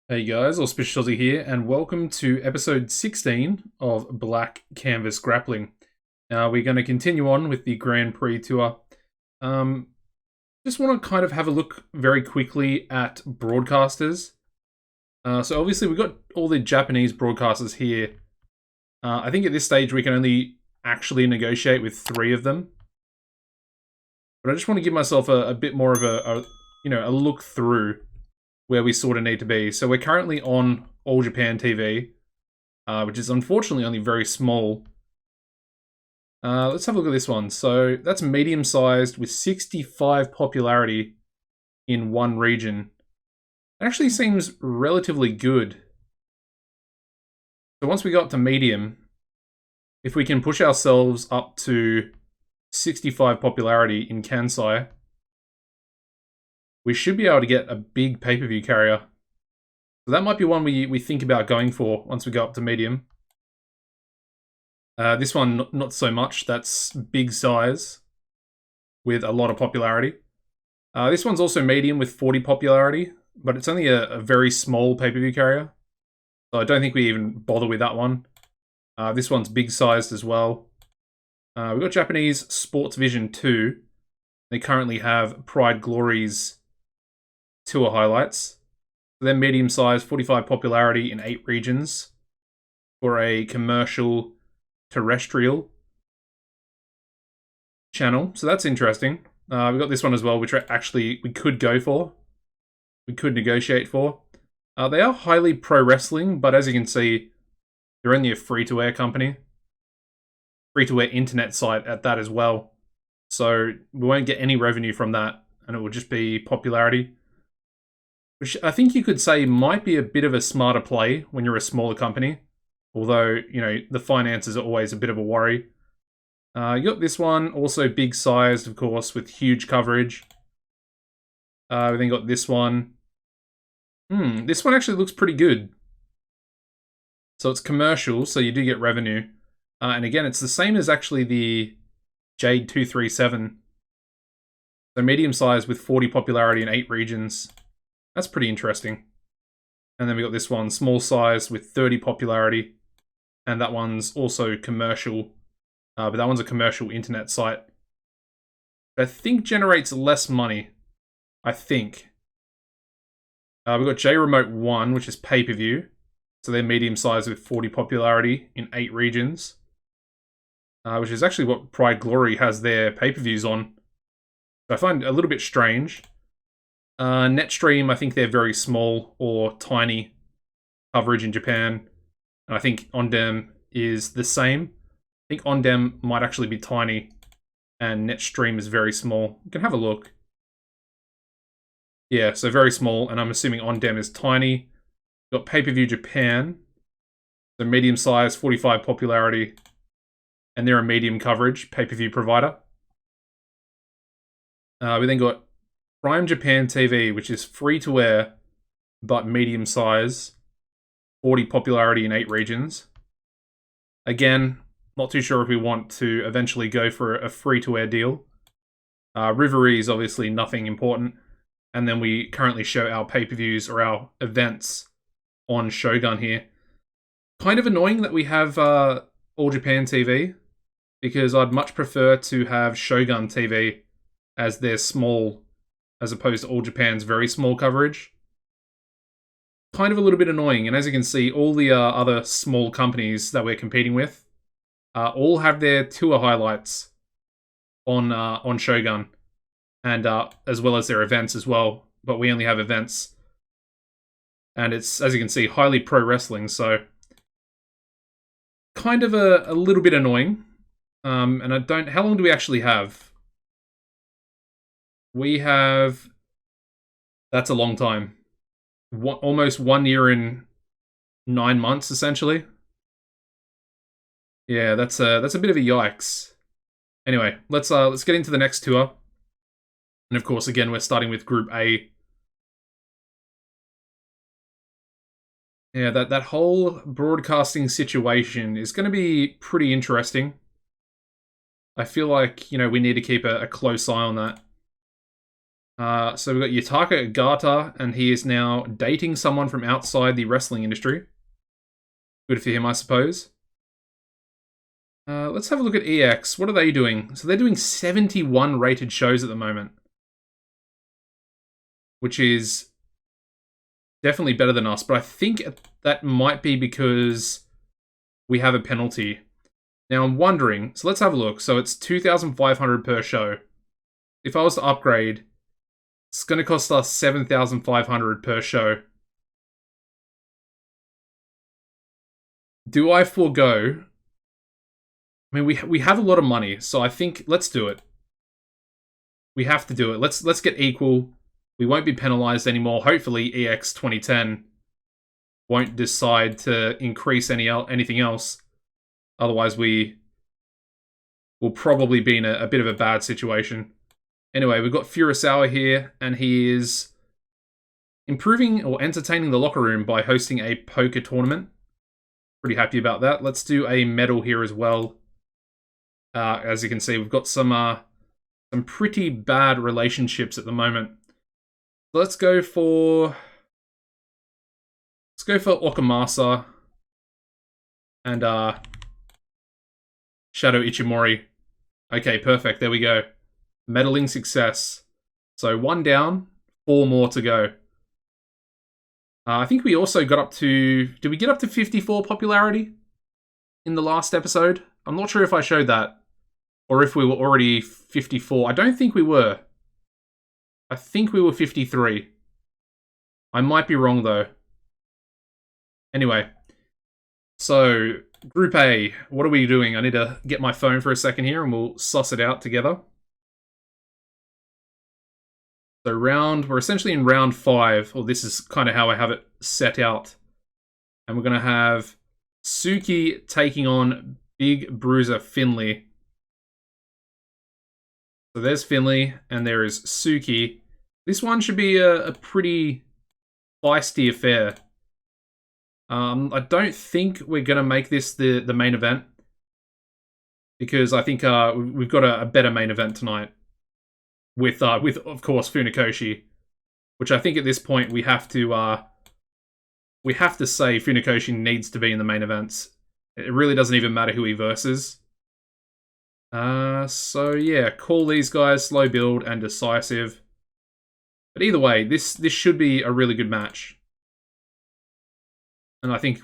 Hey guys, AuspiciousAussie here, and welcome to episode 16 of Black Canvas Grappling. We're going to continue on with the Grand Prix Tour. Um, just want to kind of have a look very quickly at broadcasters. So obviously we've got all the Japanese broadcasters here. I think at this stage we can only actually negotiate with 3 of them. But I just want to give myself a bit more of a look through where we sort of need to be. So we're currently on All Japan TV, which is unfortunately only very small. Let's have a look at this one. So that's medium-sized with 65 popularity in one region. It actually seems relatively good. So once we go up to medium, if we can push ourselves up to 65 popularity in Kansai, we should be able to get a big pay-per-view carrier. So that might be one we think about going for once we go up to medium. This one, not so much. That's big size with a lot of popularity. This one's also medium with 40 popularity, but it's only a very small pay-per-view carrier. So I don't think we even bother with that one. This one's big-sized as well. We've got Japanese Sports Vision 2. They currently have Pride Glory's tour highlights. They're medium-sized, 45 popularity in 8 regions for a commercial terrestrial channel. So that's interesting. We've got this one as well, which actually we could go for. We could negotiate for. They are highly pro wrestling, but as you can see, they're only a free-to-air company. Free-to-air internet site at that as well. So we won't get any revenue from that, and it will just be popularity. Which I think you could say might be a bit of a smarter play when you're a smaller company. Although, the finances are always a bit of a worry. You got this one, also big-sized, of course, with huge coverage. We then got this one. This one actually looks pretty good. So it's commercial, so you do get revenue. And again, it's the same as actually the Jade 237. So medium-sized with 40 popularity in 8 regions. That's pretty interesting. And then we got this one, small size with 30 popularity. And that one's also commercial. But that one's a commercial internet site. I think generates less money. I think. We've got J Remote 1, which is pay-per-view. So they're medium-sized with 40 popularity in 8 regions. Which is actually what Pride Glory has their pay-per-views on. So I find it a little bit strange. Netstream, I think they're very small or tiny coverage in Japan. And I think Ondem is the same. I think Ondem might actually be tiny and Netstream is very small. You can have a look. Yeah, so very small, and I'm assuming Ondem is tiny. We've got Pay-Per-View Japan. So medium size, 45 popularity. And they're a medium coverage pay-per-view provider. We then got Prime Japan TV, which is free-to-air, but medium size. 40 popularity in 8 regions. Again, not too sure if we want to eventually go for a free-to-air deal. Rivery is obviously nothing important. And then we currently show our pay-per-views or our events on Shogun here. Kind of annoying that we have All Japan TV, because I'd much prefer to have Shogun TV as their small, as opposed to All Japan's very small coverage. Kind of a little bit annoying, and as you can see, all the other small companies that we're competing with all have their tour highlights on Shogun, and as well as their events as well. But we only have events, and it's, as you can see, highly pro wrestling, so kind of a little bit annoying. And I don't. How long do we actually have? We have. That's a long time. Almost 1 year and 9 months, essentially. Yeah, that's a bit of a yikes. Anyway, let's get into the next tour. And of course, again, we're starting with Group A. Yeah, that whole broadcasting situation is going to be pretty interesting. I feel like, we need to keep a close eye on that. So we've got Yutaka Gata, and he is now dating someone from outside the wrestling industry. Good for him, I suppose. Let's have a look at EX. What are they doing? So they're doing 71 rated shows at the moment, which is definitely better than us, but I think that might be because we have a penalty. Now I'm wondering, so let's have a look. So it's 2,500 per show. If I was to upgrade, it's going to cost us 7,500 per show. Do I forego? I mean, we have a lot of money, so I think let's do it. We have to do it. Let's get equal. We won't be penalized anymore. Hopefully, EX 2010 won't decide to increase anything else. Otherwise, we will probably be in a bit of a bad situation. Anyway, we've got Furusawa here, and he is improving or entertaining the locker room by hosting a poker tournament. Pretty happy about that. Let's do a medal here as well. As you can see, we've got some pretty bad relationships at the moment. Let's go for Okamasa and Shadow Ichimori. Okay, perfect. There we go. Medaling success. So 1 down, 4 more to go. I think we also got up to... Did we get up to 54 popularity in the last episode? I'm not sure if I showed that. Or if we were already 54. I don't think we were. I think we were 53. I might be wrong, though. Anyway. So, Group A. What are we doing? I need to get my phone for a second here and we'll suss it out together. So we're essentially in round 5, or this is kind of how I have it set out. And we're going to have Suki taking on Big Bruiser Finley. So there's Finley, and there is Suki. This one should be a pretty feisty affair. I don't think we're going to make this the main event. Because I think we've got a better main event tonight. With of course Funakoshi, which I think at this point we have to say Funakoshi needs to be in the main events. It really doesn't even matter who he versus. So yeah, call these guys slow build and decisive. But either way, this should be a really good match, and I think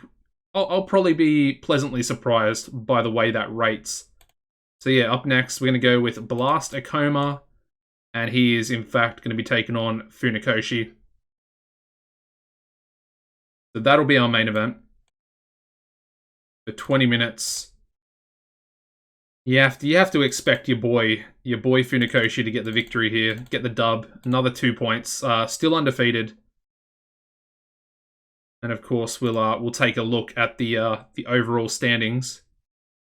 I'll probably be pleasantly surprised by the way that rates. So yeah, up next we're gonna go with Blast Akoma. And he is, in fact, going to be taking on Funakoshi. So that'll be our main event. For 20 minutes. You have to expect your boy Funakoshi to get the victory here. Get the dub. Another 2 points. Still undefeated. And of course, we'll take a look at the overall standings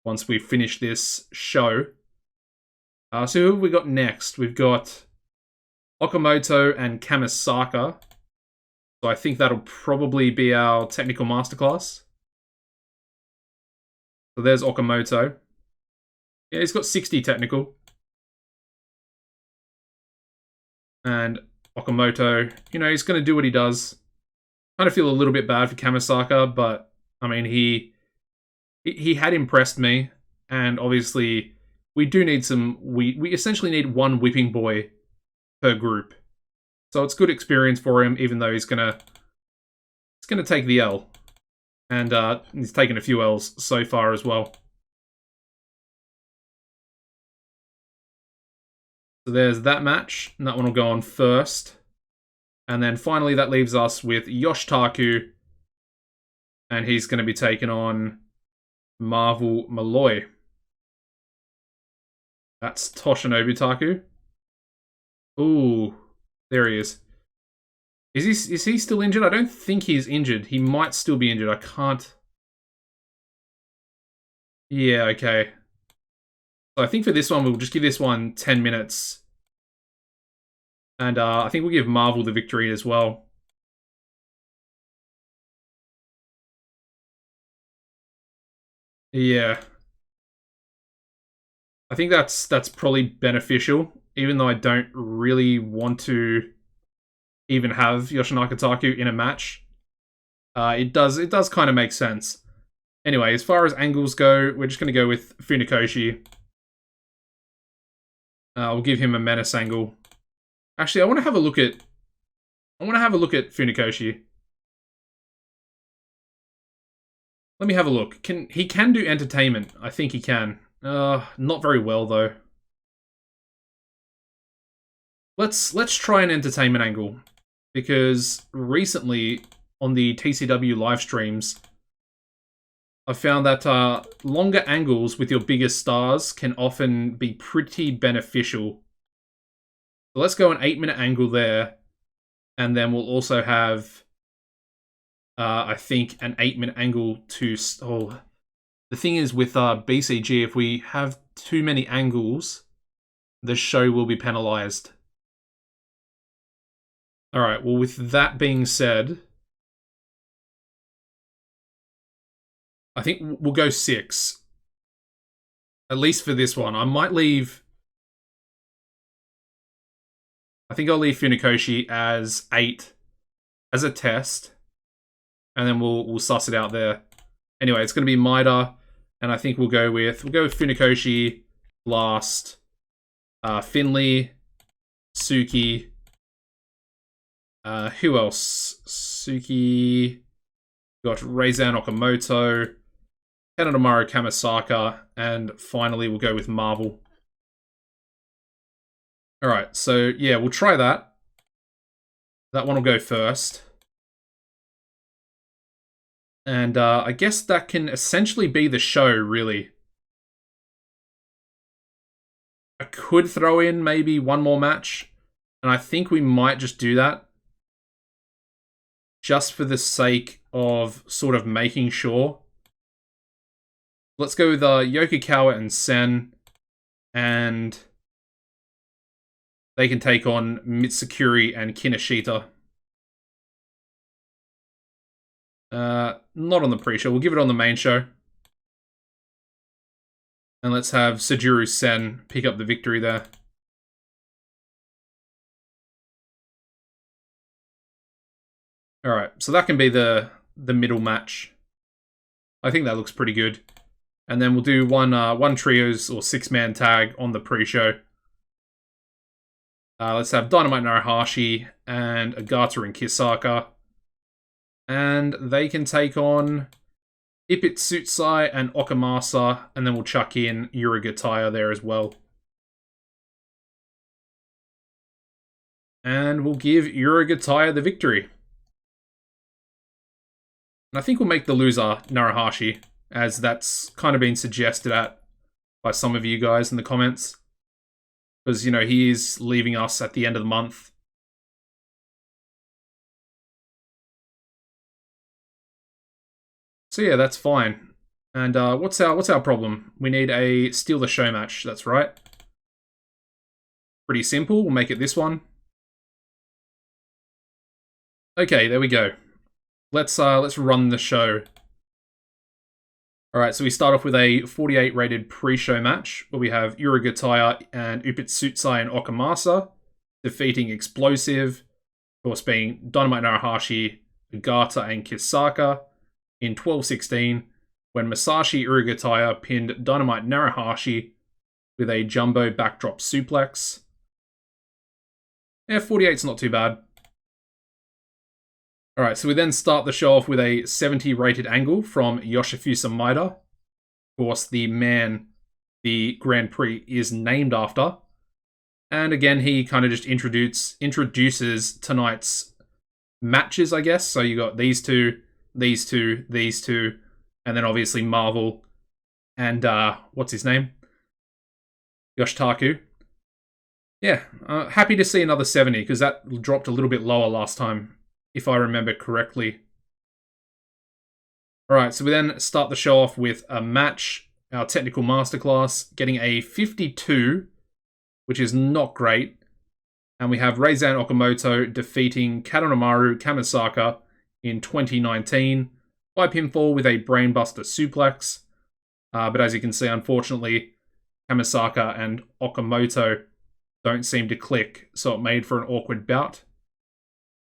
once we finish this show. So who have we got next? We've got Okamoto and Kamisaka. So I think that'll probably be our technical masterclass. So there's Okamoto. Yeah, he's got 60 technical. And Okamoto, he's going to do what he does. Kind of feel a little bit bad for Kamisaka, but I mean, he had impressed me, and obviously we do need we essentially need one whipping boy per group. So it's good experience for him, even though he's gonna take the L. And he's taken a few L's so far as well. So there's that match, and that one will go on first. And then finally that leaves us with Taku, and he's going to be taking on Malloy. That's Toshinobu Taku. Ooh, there he is. Is he still injured? I don't think he's injured. He might still be injured. I can't... Yeah, okay. So I think for this one, we'll just give this one 10 minutes. And I think we'll give Marvel the victory as well. Yeah. I think that's probably beneficial. even though I don't really want to even have Yoshinaka Taku in a match. It does kind of make sense. Anyway, as far as angles go, we're just going to go with Funikoshi. We'll give him a menace angle. Actually, I want to have a look at Funikoshi. Let me have a look. He can do entertainment. I think he can. Not very well though. Let's try an entertainment angle, because recently on the TCW live streams, I've found that longer angles with your biggest stars can often be pretty beneficial. So let's go an 8-minute angle there, and then we'll also have, I think, an 8-minute angle to... Oh, the thing is with BCG, if we have too many angles, the show will be penalized. Alright, well, with that being said, I think we'll go 6. At least for this one. I might leave... I think I'll leave Funikoshi as 8 as a test, and then we'll suss it out there. Anyway, it's going to be Maida, and I think we'll go with Funikoshi last, Finley, Suki. Who else? Suki. Got Reizan Okamoto, Kanedamaru Kamisaka, and finally we'll go with Marvel. Alright, so yeah, we'll try that. That one will go first. And I guess that can essentially be the show, really. I could throw in maybe one more match, and I think we might just do that. Just for the sake of sort of making sure. Let's go with Yokokawa and Sen, and they can take on Mitsukuri and Kinoshita. Not on the pre-show. We'll give it on the main show. And let's have Sajuru Sen pick up the victory there. Alright, so that can be the middle match. I think that looks pretty good. And then we'll do one trios or 6-man tag on the pre-show. Let's have Dynamite Narahashi and Agata and Kisaka. And they can take on Ipitsutsai and Okamasa, and then we'll chuck in Yuragataya there as well. And we'll give Yuragataya the victory. And I think we'll make the loser Narahashi, as that's kind of been suggested by some of you guys in the comments. Because, you know, he is leaving us at the end of the month. So yeah, that's fine. And what's our problem? We need a steal the show match, that's right. Pretty simple, we'll make it this one. Okay, there we go. Let's run the show. Alright, so we start off with a 48 rated pre-show match, where we have Yuragataya and Ipitsutsai and Okamasa defeating Explosive, of course being Dynamite Narahashi, Agata and Kisaka, in 12-16, when Masashi Yuragataya pinned Dynamite Narahashi with a jumbo backdrop suplex. Yeah, 48's not too bad. Alright, so we then start the show off with a 70 rated angle from Yoshifusa Maida. Of course, the man the Grand Prix is named after. And again, he kind of just introduces tonight's matches, I guess. So you got these two, these two, these two, and then obviously Marvel and, what's his name? Yoshitaku. Yeah, happy to see another 70, because that dropped a little bit lower last time, if I remember correctly. Alright, so we then start the show off with a match, our technical masterclass, getting a 52, which is not great. And we have Reizan Okamoto defeating Kanedamaru Kamisaka in 2019 by pinfall with a brainbuster suplex. But as you can see, unfortunately, Kamisaka and Okamoto don't seem to click, so it made for an awkward bout.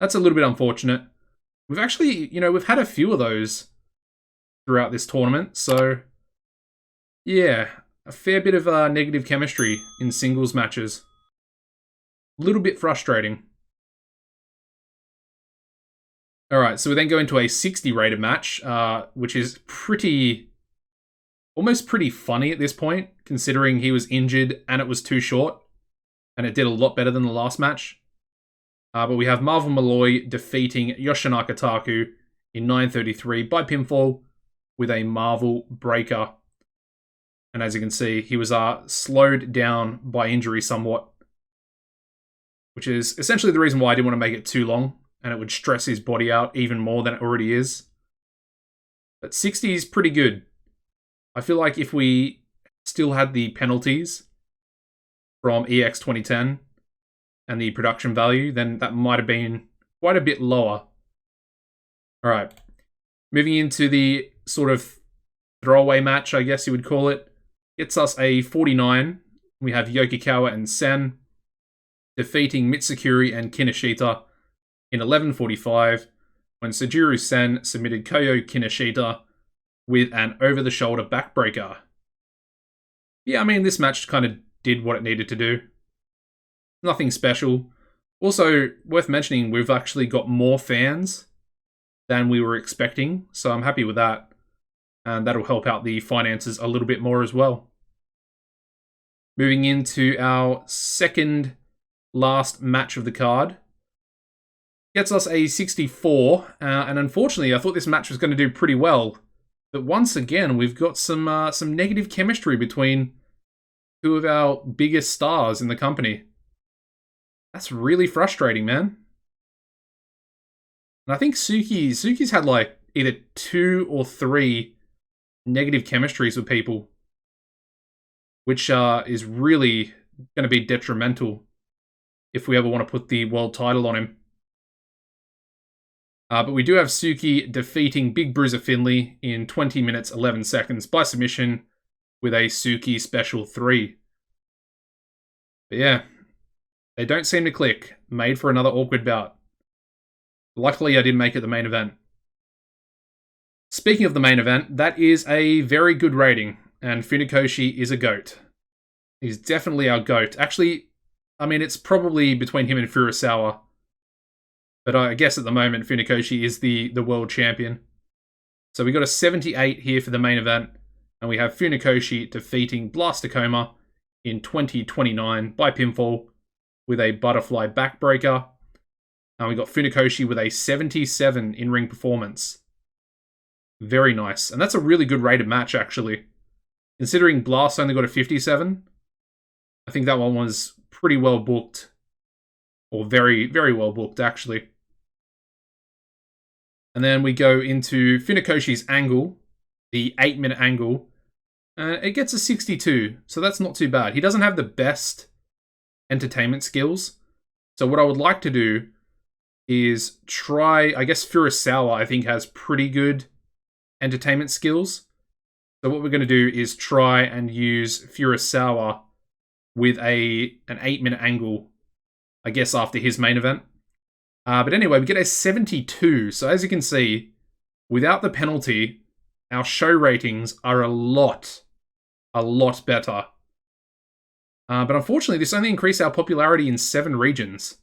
That's a little bit unfortunate. We've actually, we've had a few of those throughout this tournament, so yeah, a fair bit of negative chemistry in singles matches. A little bit frustrating. Alright, so we then go into a 60 rated match, which is almost pretty funny at this point, considering he was injured and it was too short, and it did a lot better than the last match. But we have Marvin Malloy defeating Yoshinaka Taku in 9:33 by pinfall with a Marvel breaker. And as you can see, he was slowed down by injury somewhat, which is essentially the reason why I didn't want to make it too long, and it would stress his body out even more than it already is. But 60 is pretty good. I feel like if we still had the penalties from EX 2010 and the production value, then that might have been quite a bit lower. Alright, moving into the sort of throwaway match, I guess you would call it. Gets us a 49. We have Yokikawa and Sen defeating Mitsukuri and Kinoshita in 11:45 when Sujuru Sen submitted Koyo Kinoshita with an over-the-shoulder backbreaker. Yeah, I mean, this match kind of did what it needed to do. Nothing special. Also, worth mentioning, we've actually got more fans than we were expecting, so I'm happy with that. And that'll help out the finances a little bit more as well. Moving into our second last match of the card. Gets us a 64, and unfortunately, I thought this match was going to do pretty well. But once again, we've got some negative chemistry between two of our biggest stars in the company. That's really frustrating, man. And I think Suki's had like either 2 or 3 negative chemistries with people, which is really going to be detrimental if we ever want to put the world title on him. But we do have Suki defeating Big Bruiser Finley in 20 minutes 11 seconds by submission with a Suki Special 3. But yeah, they don't seem to click. Made for another awkward bout. Luckily, I didn't make it the main event. Speaking of the main event, that is a very good rating, and Funakoshi is a GOAT. He's definitely our GOAT. Actually, I mean, it's probably between him and Furusawa. But I guess at the moment, Funakoshi is the world champion. So we got a 78 here for the main event, and we have Funakoshi defeating Blastakoma in 2029 by pinfall with a butterfly backbreaker. And we got Funakoshi with a 77 in-ring performance. Very nice. And that's a really good rated match, actually. Considering Blast only got a 57, I think that one was pretty well booked. Or very, very well booked, actually. And then we go into Funakoshi's angle, the 8-minute angle. It gets a 62, so that's not too bad. He doesn't have the best entertainment skills. So what I would like to do is try, I guess Furusawa, I think, has pretty good entertainment skills. So what we're going to do is try and use Furusawa with an 8-minute angle, I guess, after his main event. But anyway, we get a 72. So as you can see, without the penalty, our show ratings are a lot better. But unfortunately, this only increased our popularity in 7 regions,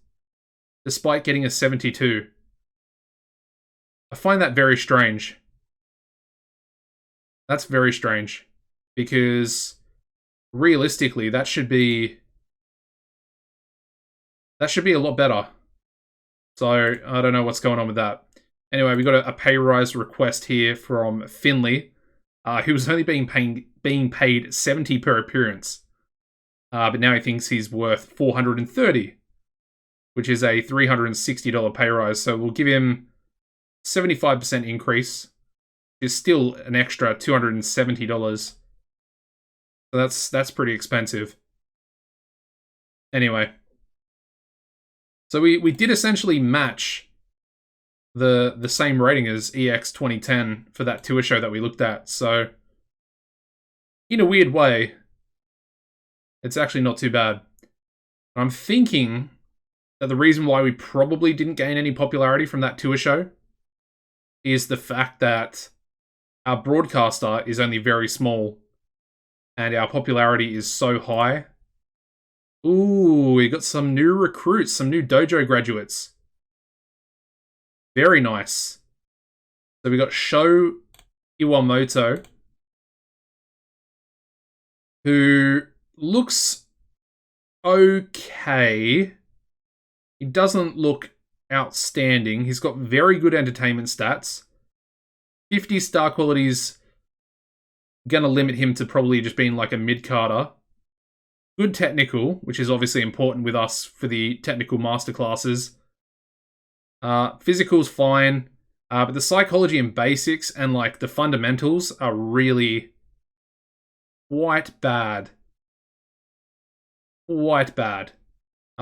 despite getting a 72. I find that very strange. That's very strange, because realistically, that should be a lot better. So I don't know what's going on with that. Anyway, we got a pay rise request here from Finley, who was only being paid 70 per appearance, but now he thinks he's worth 430, which is a $360 pay rise. So we'll give him 75% increase. Is still an extra $270. So that's pretty expensive. Anyway. So we did essentially match the same rating as EX 2010 for that tour show that we looked at. So in a weird way, it's actually not too bad. I'm thinking that the reason why we probably didn't gain any popularity from that tour show is the fact that our broadcaster is only very small and our popularity is so high. Ooh, we got some new recruits, some new dojo graduates. Very nice. So we got Sho Iwamoto, who looks okay. He doesn't look outstanding. He's got very good entertainment stats. 50 star qualities gonna limit him to probably just being like a mid-carder. Good technical, which is obviously important with us for the technical masterclasses. Physical's fine, but the psychology and basics and like the fundamentals are really quite bad. Quite bad.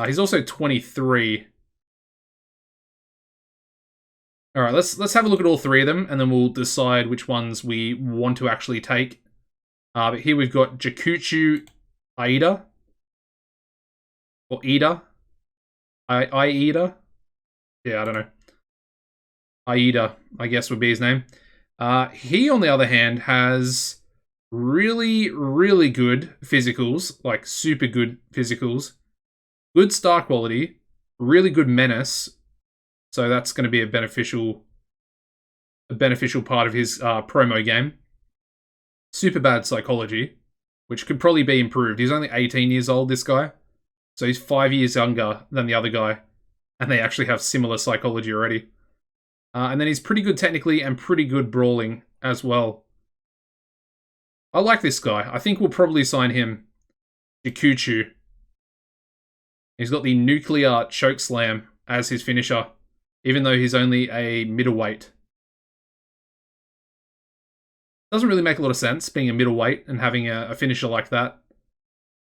He's also 23. All right, let's have a look at all three of them, and then we'll decide which ones we want to actually take. But here we've got Jakuchu Aida. Or Ida. Aida. Yeah, I don't know. Aida, I guess would be his name. He, on the other hand, has really, really good physicals, like super good physicals. Good star quality, really good menace. So that's going to be a beneficial part of his promo game. Super bad psychology, which could probably be improved. He's only 18 years old, this guy. So he's 5 years younger than the other guy. And they actually have similar psychology already. And then he's pretty good technically and pretty good brawling as well. I like this guy. I think we'll probably sign him. Jakuchu. He's got the nuclear choke slam as his finisher, even though he's only a middleweight. Doesn't really make a lot of sense being a middleweight and having a finisher like that.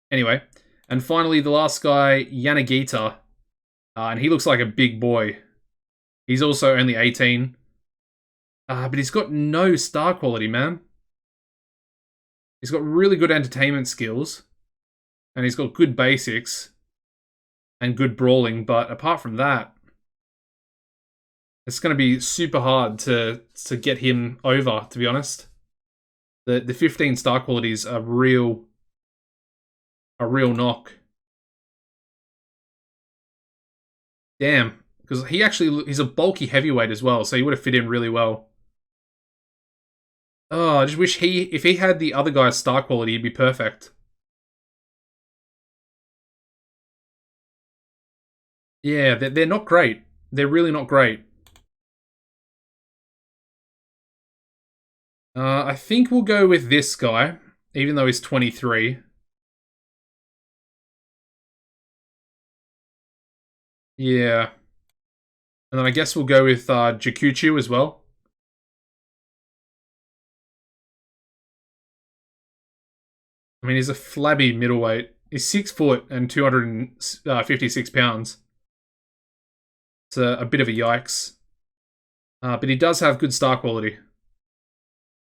Anyway, and finally the last guy, Yanagita, and he looks like a big boy. He's also only 18, but he's got no star quality, man. He's got really good entertainment skills, and he's got good basics and good brawling, but apart from that, it's going to be super hard to get him over, to be honest. The 15 star qualities are real knock. Damn, because he's a bulky heavyweight as well, so he would have fit in really well. Oh, I just wish if he had the other guy's star quality, he'd be perfect. Yeah, they're not great. They're really not great. I think we'll go with this guy, even though he's 23. Yeah. And then I guess we'll go with Jakuchu as well. I mean, he's a flabby middleweight. He's 6 foot and 256 pounds. It's a bit of a yikes. But he does have good star quality.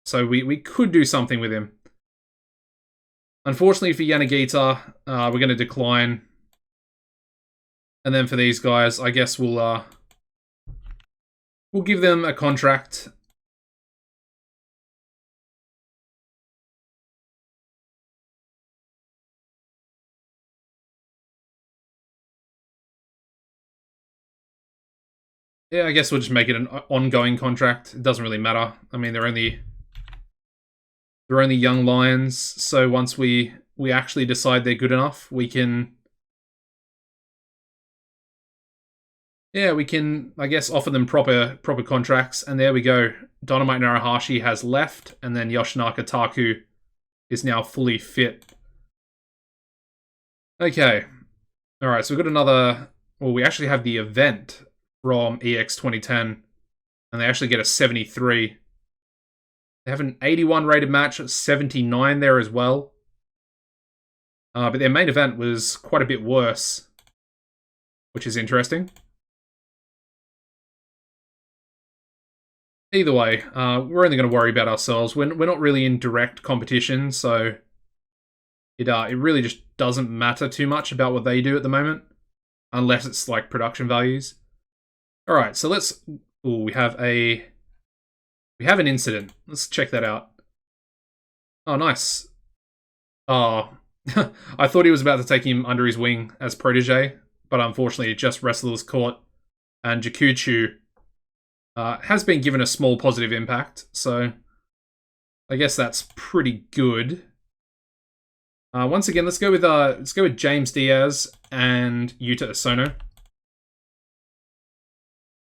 So we could do something with him. Unfortunately for Yanagita, we're going to decline. And then for these guys, I guess we'll give them a contract. Yeah, I guess we'll just make it an ongoing contract. It doesn't really matter. I mean, they're only young lions, so once we actually decide they're good enough, we can I guess offer them proper contracts, and there we go. Dynamite Narahashi has left, and then Yoshinaka Taku is now fully fit. Okay. Alright, so we've got another... Well, we actually have the event from EX 2010, and they actually get a 73. They have an 81 rated match, 79 there as well. But their main event was quite a bit worse, which is interesting. Either way, we're only going to worry about ourselves. We're not really in direct competition, so It really just doesn't matter too much about what they do at the moment, unless it's like production values. All right, so let's. Ooh, we have an incident. Let's check that out. Oh, nice. Oh, I thought he was about to take him under his wing as protege, but unfortunately, it just Wrestler's Court, and Jakuchu has been given a small positive impact, so I guess that's pretty good. Once again, let's go with James Diaz and Yuta Osono.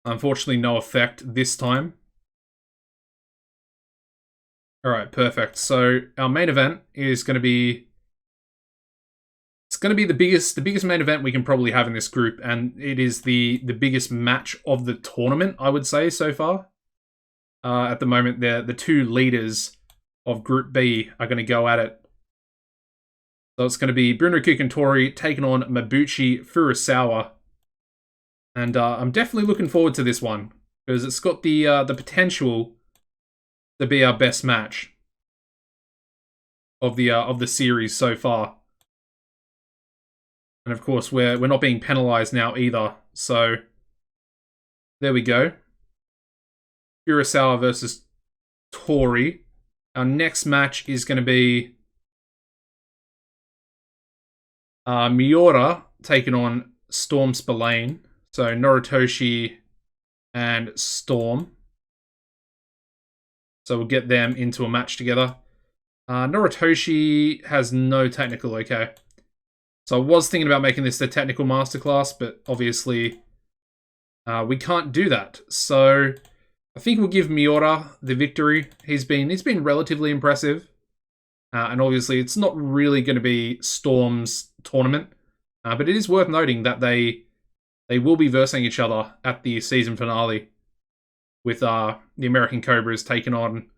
Unfortunately, no effect this time. All right, perfect. So our main event is going to be the biggest main event we can probably have in this group, and it is the biggest match of the tournament, I would say, so far. At the moment, the two leaders of Group B are going to go at it. So it's going to be Bunraku Tori taking on Mabuchi Furusawa. And I'm definitely looking forward to this one, because it's got the potential to be our best match of the series so far. And of course, we're not being penalized now either. So there we go. Furusawa versus Tori. Our next match is going to be Miura taking on Storm Spillane. So Noritoshi and Storm. So we'll get them into a match together. Noritoshi has no technical, okay. So I was thinking about making this the technical masterclass, but obviously we can't do that. So I think we'll give Miura the victory. He's been relatively impressive. And obviously it's not really going to be Storm's tournament. But it is worth noting that they will be versing each other at the season finale, with the American Cobras taking on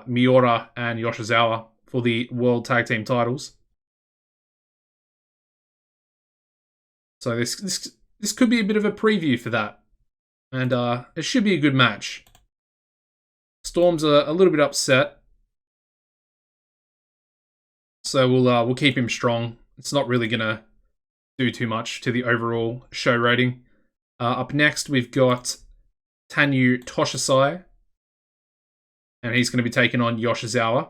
Miura and Yoshizawa for the World Tag Team titles. So this could be a bit of a preview for that, and it should be a good match. Storm's a little bit upset, so we'll keep him strong. It's not really gonna do too much to the overall show rating. Up next, we've got Tanyu Toshisai, and he's going to be taking on Yoshizawa.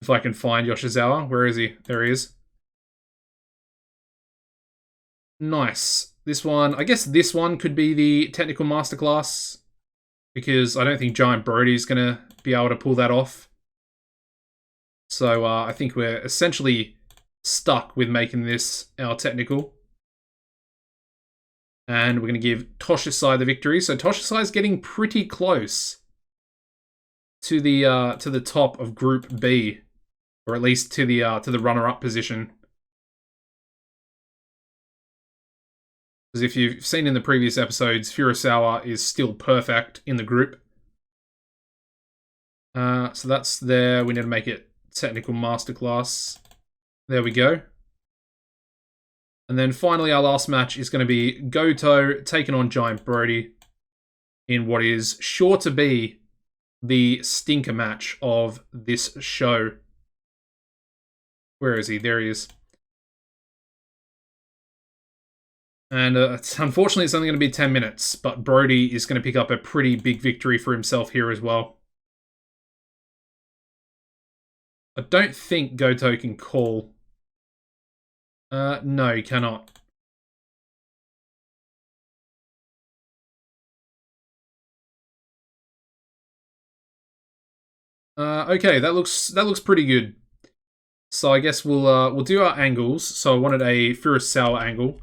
If I can find Yoshizawa, where is he? There he is. Nice. This one, I guess this one could be the technical masterclass, because I don't think Giant Brody's going to be able to pull that off. So I think we're essentially stuck with making this our technical. And we're going to give Toshisai the victory. So Toshisai is getting pretty close to the top of Group B, or at least to the runner-up position. Because if you've seen in the previous episodes, Furusawa is still perfect in the group. So that's there. We need to make it technical masterclass. There we go. And then finally, our last match is going to be Goto taking on Giant Brody in what is sure to be the stinker match of this show. Where is he? There he is. And unfortunately, it's only going to be 10 minutes, but Brody is going to pick up a pretty big victory for himself here as well. I don't think Goto can call. No, he cannot. Okay, that looks pretty good. So I guess we'll do our angles. So I wanted a Furusawa angle.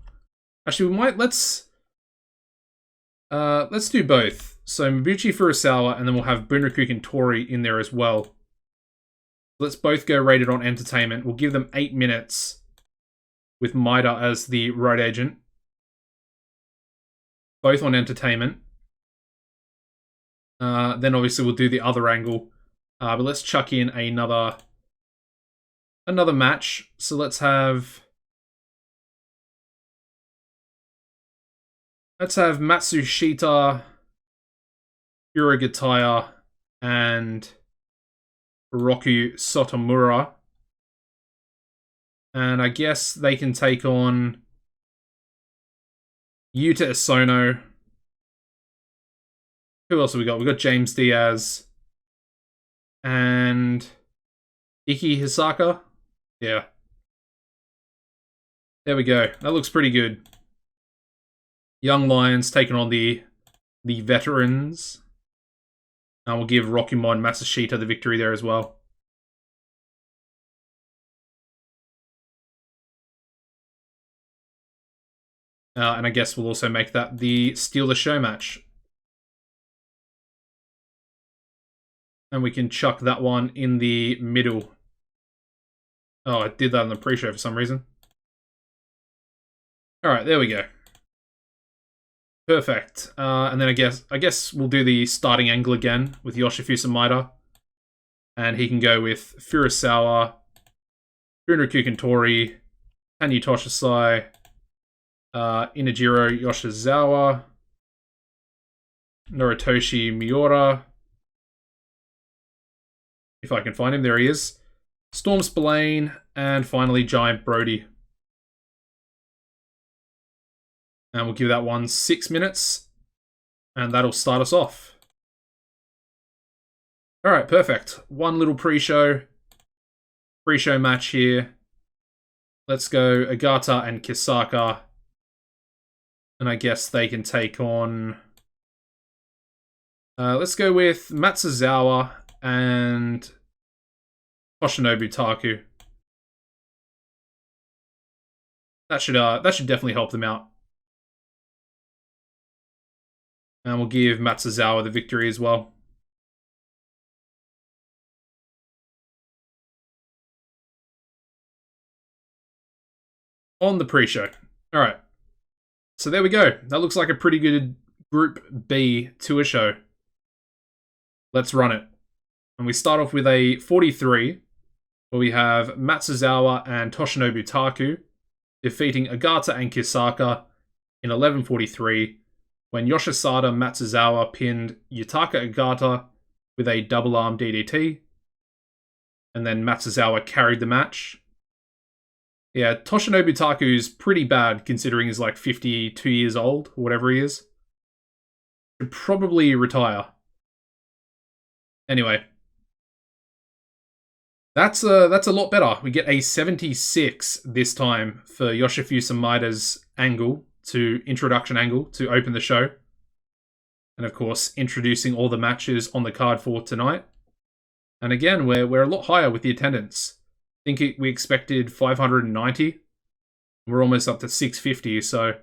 Actually, we might let's do both. So Mabuchi Furusawa, and then we'll have Bunraku Tori in there as well. Let's both go rated on entertainment. We'll give them 8 minutes with Maida as the road agent. Both on entertainment. Then obviously we'll do the other angle. But let's chuck in another match. So let's have Matsushita, Urugataya, and Roku Sotomura. And I guess they can take on Yuta Isono. Who else have we got? We've got James Diaz. And Iki Hisaka. Yeah. There we go. That looks pretty good. Young Lions taking on the veterans. And we'll give Rokumon Masashita the victory there as well. And I guess we'll also make that the Steal the Show match. And we can chuck that one in the middle. Oh, I did that in the pre-show for some reason. Alright, there we go. Perfect. And then I guess we'll do the starting angle again with Yoshifusa Maeda. And he can go with Furusawa, Bunraku Tori, Tanyu Toshisai, Inajiro Yoshizawa, Noritoshi Miura. If I can find him, there he is. Storm Spillane, and finally Giant Brody. And we'll give that one 6 minutes, and that'll start us off. Alright, perfect. One little pre-show match here. Let's go Agata and Kisaka. And I guess they can take on... let's go with Matsuzawa and Toshinobu Taku. That should definitely help them out. And we'll give Matsuzawa the victory as well. On the pre-show. Alright. So there we go. That looks like a pretty good Group B tour show. Let's run it. And we start off with a 43, where we have Matsuzawa and Toshinobu Taku defeating Agata and Kisaka in 11:43, when Yoshisada Matsuzawa pinned Yutaka Agata with a double arm DDT, and then Matsuzawa carried the match. Yeah, Toshinobu Taku's pretty bad considering he's like 52 years old, or whatever he is. Should probably retire. Anyway. That's a lot better. We get a 76 this time for Yoshifusa Maeda's introduction angle to open the show. And of course, introducing all the matches on the card for tonight. And again, we're a lot higher with the attendance. I think we expected 590. We're almost up to 650, so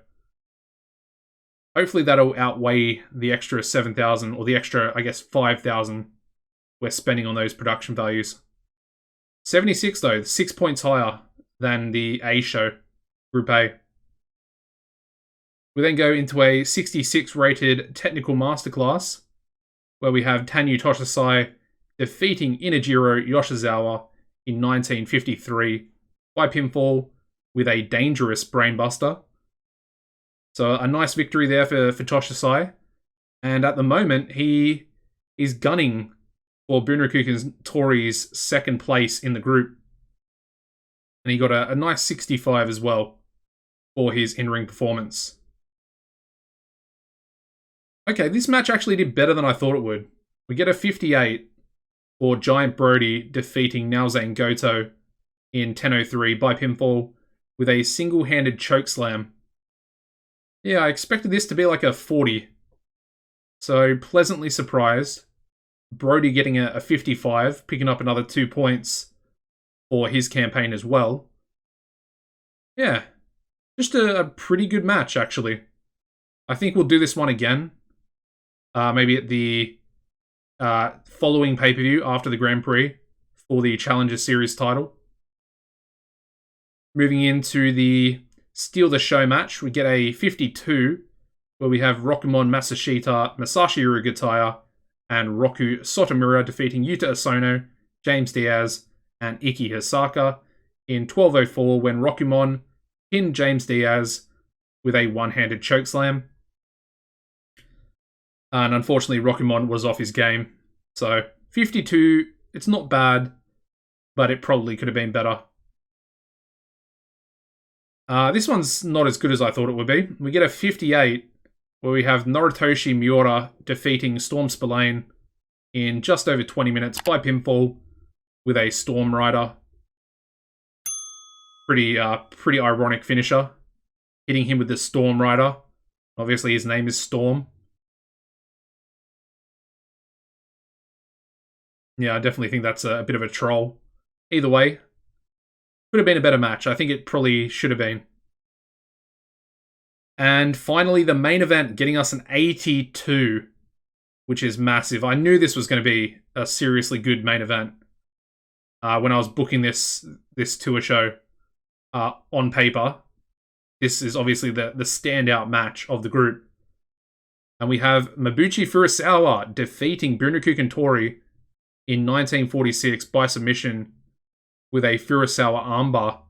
hopefully that'll outweigh the extra 7,000, or the extra, I guess, 5,000 we're spending on those production values. 76 though, 6 points higher than the A show, Group A. We then go into a 66 rated technical masterclass, where we have Tanyu Toshisai defeating Inajiro Yoshizawa in 1953 by pinfall with a dangerous brainbuster. So a nice victory there for Toshisai. And at the moment, he is gunning for Bunraku Tori's second place in the group. And he got a nice 65 as well for his in-ring performance. Okay, this match actually did better than I thought it would. We get a 58 for Giant Brody defeating Naozane Goto in 10:03 by pinfall with a single-handed chokeslam. Yeah, I expected this to be like a 40. So, pleasantly surprised. Brody getting a 55, picking up another 2 points for his campaign as well. Yeah, just a pretty good match, actually. I think we'll do this one again. Maybe at the following pay-per-view after the Grand Prix for the Challenger Series title. Moving into the Steal the Show match, we get a 52, where we have Rokumon Masashita, Masashi Urugataya, and Roku Sotomura defeating Yuta Isono, James Diaz, and Iki Hisaka in 12:04 when Rokumon pinned James Diaz with a one-handed chokeslam. And unfortunately, Rokumon was off his game. So 52 It's not bad, but it probably could have been better. This one's not as good as I thought it would be. We get a 58, where we have Noritoshi Miura defeating Storm Spillane in just over 20 minutes by pinfall with a Storm Rider. Pretty ironic finisher. Hitting him with the Storm Rider. Obviously, his name is Storm. Yeah, I definitely think that's a bit of a troll. Either way, could have been a better match. I think it probably should have been. And finally, the main event, getting us an 82, which is massive. I knew this was going to be a seriously good main event when I was booking this tour show on paper. This is obviously the standout match of the group. And we have Mabuchi Furusawa defeating Bunraku Tori in 1946 by submission with a Furusawa armbar.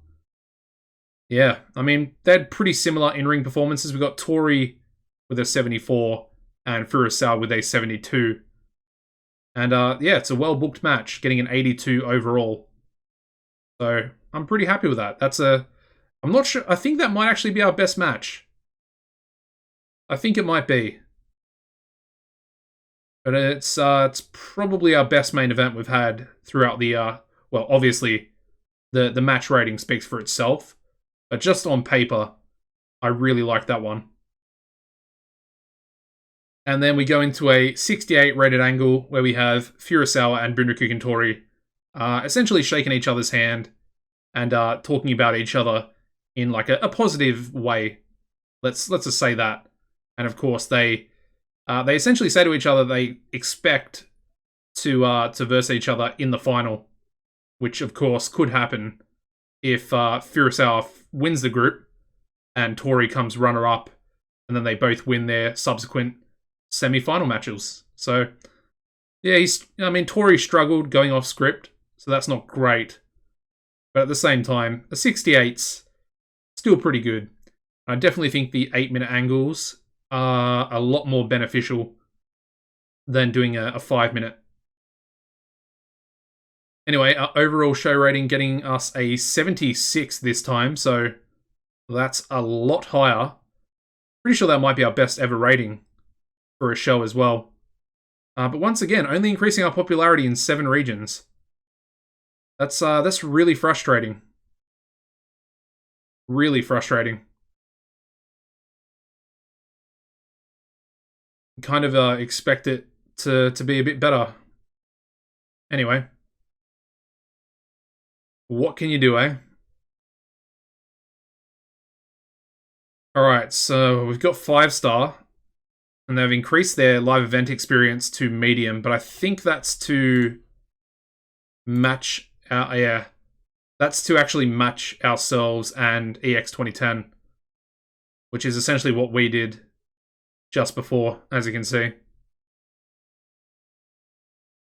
Yeah, I mean, they had pretty similar in-ring performances. We got Tori with a 74 and Furusawa with a 72. And yeah, it's a well-booked match, getting an 82 overall. So I'm pretty happy with that. I'm not sure, I think that might actually be our best match. I think it might be. But it's probably our best main event we've had throughout the, well, obviously, the match rating speaks for itself. But just on paper, I really like that one. And then we go into a 68 rated angle where we have Furusawa and Bunraku Tori essentially shaking each other's hand and talking about each other in like a positive way. Let's just say that. And of course, they essentially say to each other they expect to verse each other in the final, which of course could happen if Furusawa wins the group and Tori comes runner-up, and then they both win their subsequent semi-final matches. So, yeah, Tori struggled going off script, so that's not great. But at the same time, a 68's still pretty good. I definitely think the 8-minute angles are a lot more beneficial than doing a 5-minute. Anyway, our overall show rating getting us a 76 this time, so that's a lot higher. Pretty sure that might be our best ever rating for a show as well. But once again, only increasing our popularity in 7 regions. That's really frustrating. Really frustrating. Kind of expect it to be a bit better. Anyway. What can you do, eh? Alright, so we've got 5-star. And they've increased their live event experience to medium, but I think that's to match yeah. That's to actually match ourselves and EX 2010. Which is essentially what we did just before, as you can see.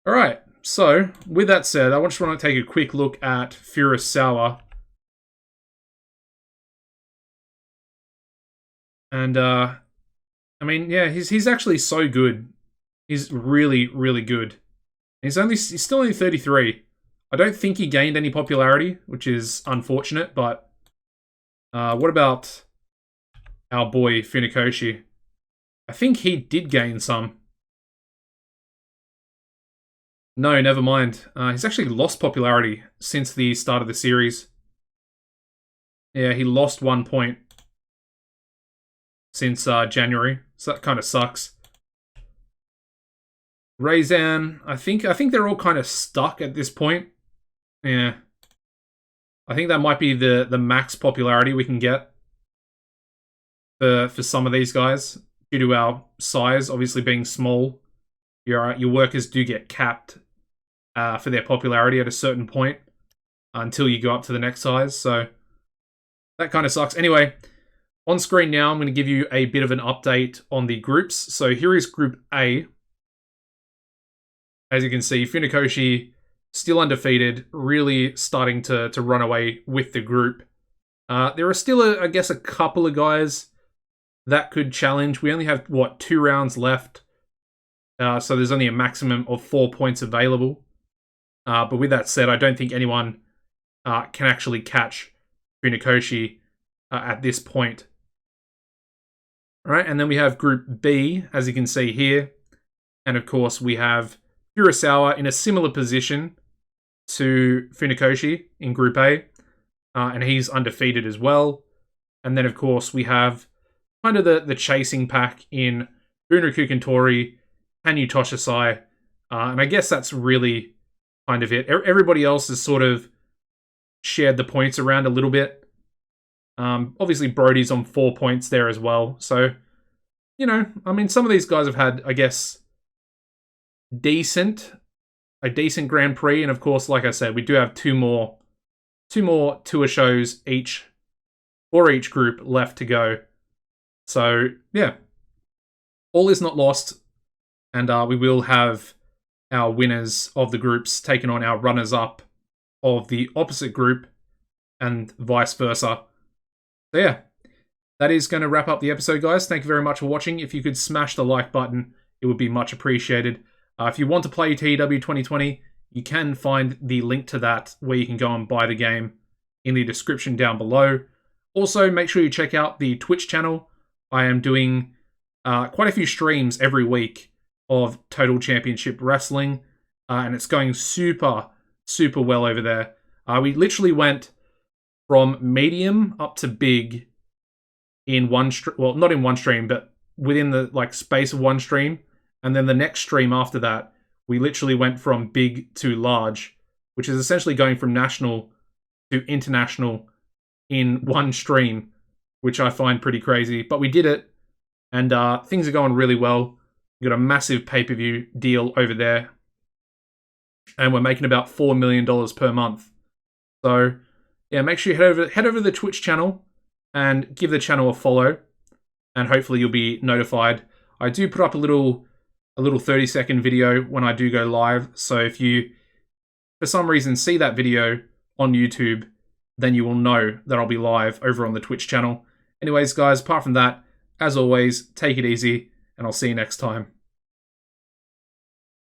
Alright. So, with that said, I just want to take a quick look at Furusawa. And, I mean, yeah, he's actually so good. He's really, really good. He's still only 33. I don't think he gained any popularity, which is unfortunate, but what about our boy Funakoshi? I think he did gain some. No, never mind. He's actually lost popularity since the start of the series. Yeah, he lost 1 point since January, so that kind of sucks. Reizan, I think they're all kind of stuck at this point. Yeah. I think that might be the max popularity we can get for some of these guys due to our size, obviously being small. Your workers do get capped for their popularity at a certain point until you go up to the next size. So that kind of sucks. Anyway, on screen now, I'm going to give you a bit of an update on the groups. So here is Group A. As you can see, Funakoshi still undefeated, really starting to run away with the group. There are still, I guess, a couple of guys that could challenge. We only have, 2 rounds left. So there's only a maximum of 4 points available. But with that said, I don't think anyone can actually catch Funakoshi at this point. All right, and then we have Group B, as you can see here. And of course, we have Kurosawa in a similar position to Funakoshi in Group A. And he's undefeated as well. And then, of course, we have kind of the chasing pack in Bunraku Kentori, Hanyu Toshisai. And I guess that's really kind of it. Everybody else has sort of shared the points around a little bit. Obviously, Brody's on 4 points there as well. So, you know, I mean, some of these guys have had, I guess, a decent Grand Prix. And of course, like I said, we do have two more tour shows for each group left to go. So, yeah. All is not lost. And we will have our winners of the groups taking on our runners-up of the opposite group and vice versa. So, yeah. That is going to wrap up the episode, guys. Thank you very much for watching. If you could smash the like button, it would be much appreciated. If you want to play TEW 2020, you can find the link to that where you can go and buy the game in the description down below. Also, make sure you check out the Twitch channel. I am doing quite a few streams every week of Total Championship Wrestling, and it's going super, super well over there. We literally went from medium up to big in one stream. Well, not in one stream, but within the space of one stream. And then the next stream after that, we literally went from big to large, which is essentially going from national to international in one stream, which I find pretty crazy. But we did it, and things are going really well. We got a massive pay-per-view deal over there, and we're making about $4 million per month. So, yeah, make sure you head over to the Twitch channel and give the channel a follow, and hopefully you'll be notified. I do put up a little 30-second video when I do go live, so if you, for some reason, see that video on YouTube, then you will know that I'll be live over on the Twitch channel. Anyways, guys, apart from that, as always, take it easy, and I'll see you next time.